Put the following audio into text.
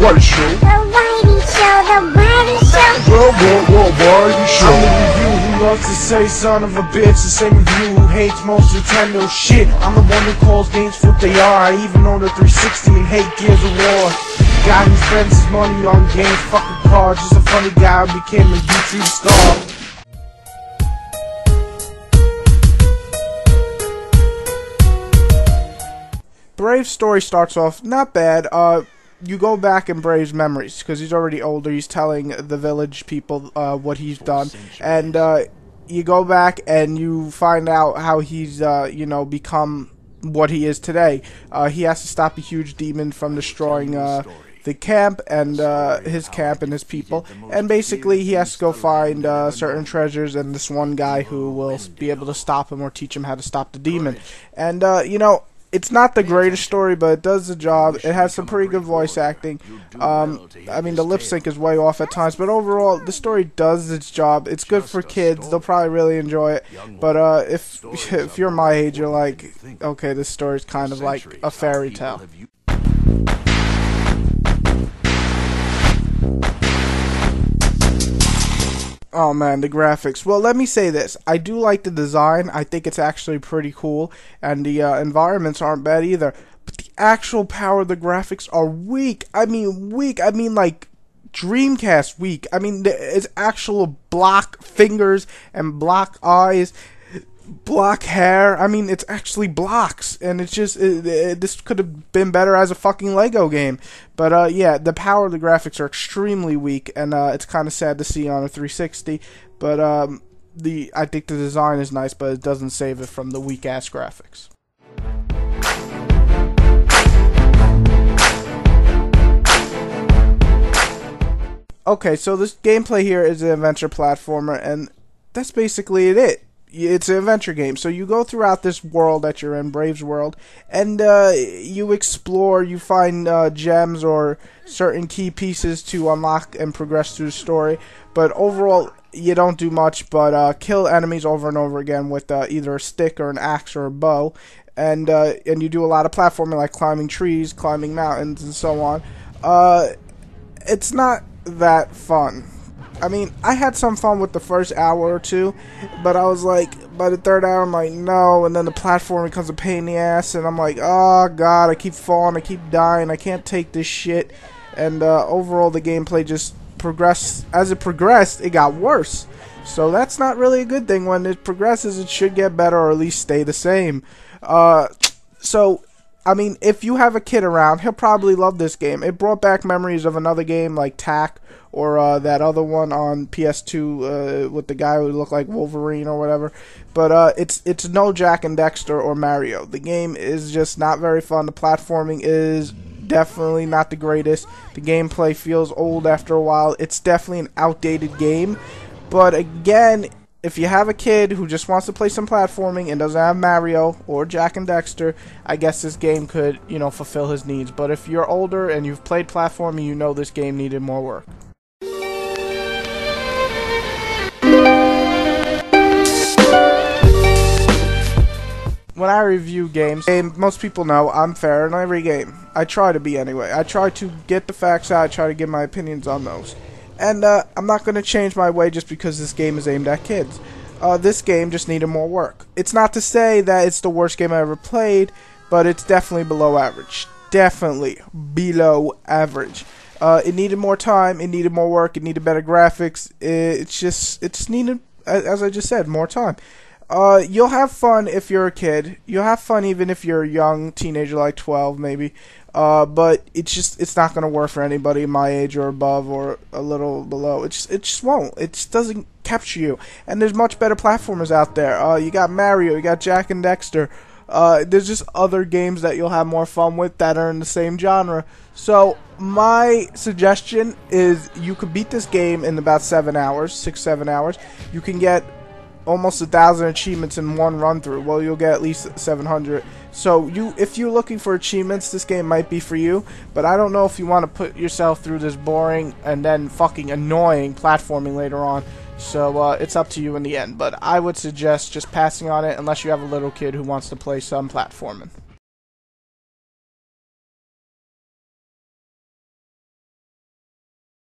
What show? The Whitey Show, the Whitey Show. Whitey Show. I'm the review who loves to say son of a bitch. The same review who hates most Nintendo shit. I'm the one who calls games what they are. I even own the 360 and hate Gears of War. Guy who spends his money on games, fucking cards. Just a funny guy who became a YouTube star. Brave's story starts off not bad. You go back in Brave's memories because he's already older. He's telling the village people what he's done, and you go back and you find out how he's become what he is today. He has to stop a huge demon from destroying the camp and his camp and his people, and basically he has to go find certain treasures and this one guy who will be able to stop him or teach him how to stop the demon. And it's not the greatest story, but it does the job. It has some pretty good voice acting. I mean, the lip sync is way off at times, but overall, the story does its job. It's good for kids. They'll probably really enjoy it. But if you're my age, you're like, okay, this story's kind of like a fairy tale. Oh man, the graphics. Well, let me say this. I do like the design. I think it's actually pretty cool. And the environments aren't bad either. But the actual power of the graphics are weak. I mean, weak. I mean, like, Dreamcast weak. I mean, it's actual block fingers and block eyes. Block hair. I mean, it's actually blocks, and it's just this could have been better as a fucking Lego game. But yeah, the power of the graphics are extremely weak, and it's kind of sad to see on a 360. But I think the design is nice, but it doesn't save it from the weak ass graphics. Okay, so this gameplay here is an adventure platformer, and that's basically it. It's an adventure game, so you go throughout this world that you're in, Brave's world, and you explore, you find gems or certain key pieces to unlock and progress through the story, but overall, you don't do much but kill enemies over and over again with either a stick or an axe or a bow, and you do a lot of platforming like climbing trees, climbing mountains, and so on. It's not that fun. I mean, I had some fun with the first hour or two, but I was like, by the third hour, I'm like, no, and then the platform becomes a pain in the ass, and I'm like, oh god, I keep falling, I keep dying, I can't take this shit, and overall, the gameplay just progressed. As it progressed, it got worse, so that's not really a good thing. When it progresses, it should get better, or at least stay the same. So, I mean, if you have a kid around, he'll probably love this game. It brought back memories of another game like Tak, or that other one on PS2 with the guy who looked like Wolverine or whatever. But it's no Jak and Daxter or Mario. The game is just not very fun. The platforming is definitely not the greatest. The gameplay feels old after a while. It's definitely an outdated game. But again, if you have a kid who just wants to play some platforming and doesn't have Mario or Jak and Daxter, I guess this game could, fulfill his needs. But if you're older and you've played platforming, you know this game needed more work. When I review games, most people know I'm fair in every game. I try to be anyway. I try to get the facts out, I try to give my opinions on those. And I'm not going to change my way just because this game is aimed at kids. This game just needed more work. It's not to say that it's the worst game I ever played, but it's definitely below average. Definitely below average. It needed more time, it needed more work, it needed better graphics. It just needed, as I just said, more time. You'll have fun if you're a kid. You'll have fun even if you're a young teenager, like 12 maybe. But it's not gonna work for anybody my age or above or a little below. It just won't. It just doesn't capture you. And there's much better platformers out there. You got Mario, you got Jak and Daxter. There's just other games that you'll have more fun with that are in the same genre. So my suggestion is you could beat this game in about 7 hours, 6-7 hours. You can get almost 1,000 achievements in one run through. Well, you'll get at least 700. So if you're looking for achievements, this game might be for you. But I don't know if you want to put yourself through this boring and then fucking annoying platforming later on. So it's up to you in the end. But I would suggest just passing on it unless you have a little kid who wants to play some platforming.